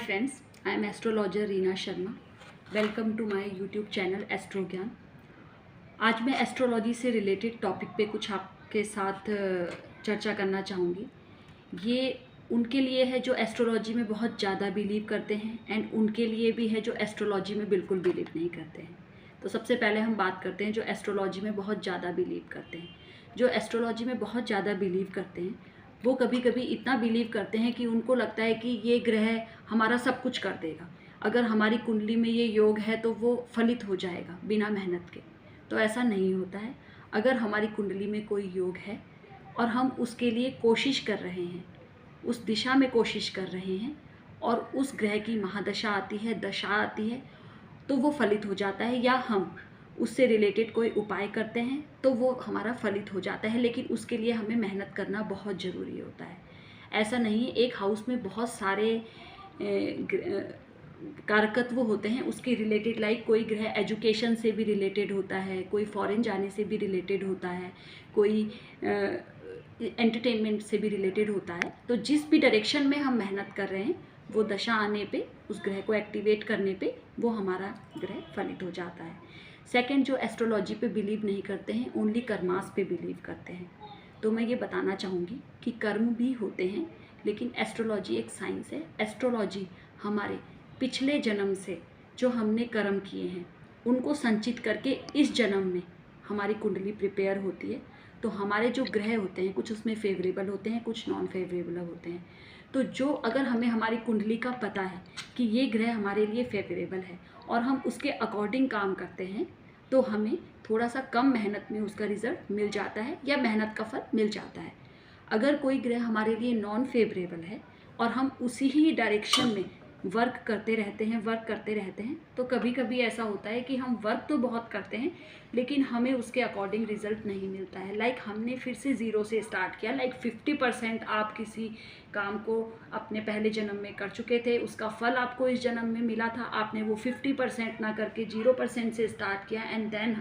friends, I am astrologer Reena Sharma. Welcome to my YouTube channel astro Gyan. आज मैं astrology से related topic पे कुछ आपके साथ चर्चा करना चाहूँगी. ये उनके लिए है जो एस्ट्रोलॉजी में बहुत ज़्यादा बिलीव करते हैं एंड उनके लिए भी है जो एस्ट्रोलॉजी में बिल्कुल बिलीव नहीं करते हैं. तो सबसे पहले हम बात करते हैं जो एस्ट्रोलॉजी में बहुत ज़्यादा बिलीव करते हैं. जो एस्ट्रोलॉजी में बहुत ज़्यादा बिलीव करते हैं वो कभी कभी इतना बिलीव करते हैं कि उनको लगता है कि ये ग्रह हमारा सब कुछ कर देगा. अगर हमारी कुंडली में ये योग है तो वो फलित हो जाएगा बिना मेहनत के. तो ऐसा नहीं होता है. अगर हमारी कुंडली में कोई योग है और हम उसके लिए कोशिश कर रहे हैं, उस दिशा में कोशिश कर रहे हैं और उस ग्रह की महादशा आती है, दशा आती है, तो वो फलित हो जाता है. या हम उससे रिलेटेड कोई उपाय करते हैं तो वो हमारा फलित हो जाता है. लेकिन उसके लिए हमें मेहनत करना बहुत ज़रूरी होता है. ऐसा नहीं है. एक हाउस में बहुत सारे कारकत्व होते हैं उसके रिलेटेड. लाइक कोई ग्रह एजुकेशन से भी रिलेटेड होता है, कोई फॉरेन जाने से भी रिलेटेड होता है, कोई एंटरटेनमेंट से भी रिलेटेड होता है. तो जिस भी डायरेक्शन में हम मेहनत कर रहे हैं वो दशा आने पे, उस ग्रह को एक्टिवेट करने पे वो हमारा ग्रह फलित हो जाता है. सेकंड, जो एस्ट्रोलॉजी पे बिलीव नहीं करते हैं, ओनली कर्मास पे बिलीव करते हैं. तो मैं ये बताना चाहूँगी कि कर्म भी होते हैं लेकिन एस्ट्रोलॉजी एक साइंस है. एस्ट्रोलॉजी हमारे पिछले जन्म से जो हमने कर्म किए हैं उनको संचित करके इस जन्म में हमारी कुंडली प्रिपेयर होती है. तो हमारे जो ग्रह होते हैं कुछ उसमें फेवरेबल होते हैं, कुछ नॉन फेवरेबल होते हैं. तो जो अगर हमें हमारी कुंडली का पता है कि ये ग्रह हमारे लिए फेवरेबल है और हम उसके अकॉर्डिंग काम करते हैं तो हमें थोड़ा सा कम मेहनत में उसका रिज़ल्ट मिल जाता है या मेहनत का फल मिल जाता है. अगर कोई ग्रह हमारे लिए नॉन फेवरेबल है और हम उसी ही डायरेक्शन में वर्क करते रहते हैं तो कभी कभी ऐसा होता है कि हम वर्क तो बहुत करते हैं लेकिन हमें उसके अकॉर्डिंग रिज़ल्ट नहीं मिलता है. लाइक हमने फिर से ज़ीरो से स्टार्ट किया. लाइक 50% आप किसी काम को अपने पहले जन्म में कर चुके थे, उसका फल आपको इस जन्म में मिला था, आपने वो 50% ना करके 0% से स्टार्ट किया एंड देन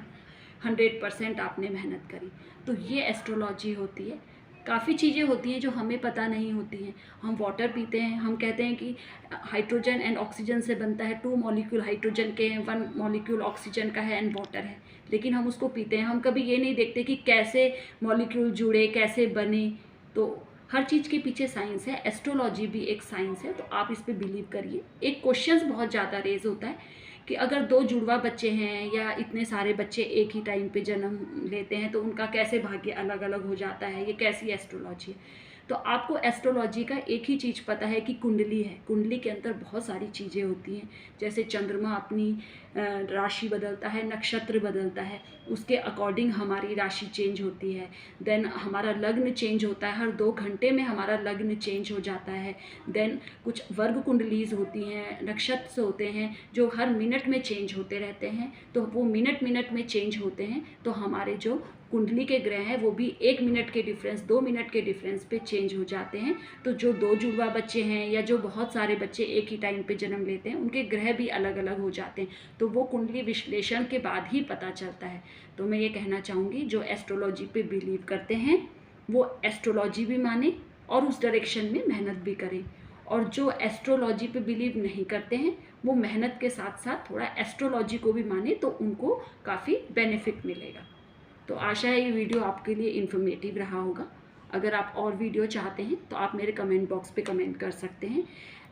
100% आपने मेहनत करी. तो ये एस्ट्रोलॉजी होती है. काफ़ी चीज़ें होती हैं जो हमें पता नहीं होती हैं. हम वाटर पीते हैं, हम कहते हैं कि हाइड्रोजन एंड ऑक्सीजन से बनता है, 2 मॉलिक्यूल हाइड्रोजन के हैं, 1 मॉलिक्यूल ऑक्सीजन का है एंड वाटर है. लेकिन हम उसको पीते हैं. हम कभी ये नहीं देखते कि कैसे मॉलिक्यूल जुड़े, कैसे बने. तो हर चीज़ के पीछे साइंस है. एस्ट्रोलॉजी भी एक साइंस है. तो आप इस पर बिलीव करिए. एक क्वेश्चंस बहुत ज़्यादा रेज होता है कि अगर 2 जुड़वा बच्चे हैं या इतने सारे बच्चे एक ही टाइम पे जन्म लेते हैं तो उनका कैसे भाग्य अलग अलग हो जाता है, ये कैसी एस्ट्रोलॉजी है. तो आपको एस्ट्रोलॉजी का एक ही चीज़ पता है कि कुंडली है. कुंडली के अंदर बहुत सारी चीज़ें होती हैं. जैसे चंद्रमा अपनी राशि बदलता है, नक्षत्र बदलता है, उसके अकॉर्डिंग हमारी राशि चेंज होती है. देन हमारा लग्न चेंज होता है, हर 2 घंटे में हमारा लग्न चेंज हो जाता है. देन कुछ वर्ग कुंडलीज होती हैं, नक्षत्र होते हैं जो हर मिनट में चेंज होते रहते हैं. तो वो मिनट में चेंज होते हैं. तो हमारे जो कुंडली के ग्रह हैं वो भी 1 मिनट के डिफरेंस, 2 मिनट के डिफरेंस पे चेंज हो जाते हैं. तो जो 2 जुड़वा बच्चे हैं या जो बहुत सारे बच्चे एक ही टाइम पे जन्म लेते हैं उनके ग्रह भी अलग अलग हो जाते हैं. तो वो कुंडली विश्लेषण के बाद ही पता चलता है. तो मैं ये कहना चाहूँगी जो एस्ट्रोलॉजी पे बिलीव करते हैं वो एस्ट्रोलॉजी भी माने और उस डायरेक्शन में मेहनत भी करें. और जो एस्ट्रोलॉजी पे बिलीव नहीं करते हैं वो मेहनत के साथ साथ थोड़ा एस्ट्रोलॉजी को भी माने तो उनको काफ़ी बेनिफिट मिलेगा. तो आशा है ये वीडियो आपके लिए इन्फॉर्मेटिव रहा होगा. अगर आप और वीडियो चाहते हैं तो आप मेरे कमेंट बॉक्स पे कमेंट कर सकते हैं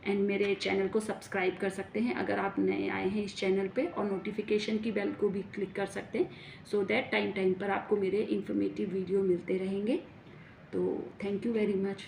एंड मेरे चैनल को सब्सक्राइब कर सकते हैं अगर आप नए आए हैं इस चैनल पे, और नोटिफिकेशन की बेल को भी क्लिक कर सकते हैं सो दैट टाइम पर आपको मेरे इन्फॉर्मेटिव वीडियो मिलते रहेंगे. तो थैंक यू वेरी मच.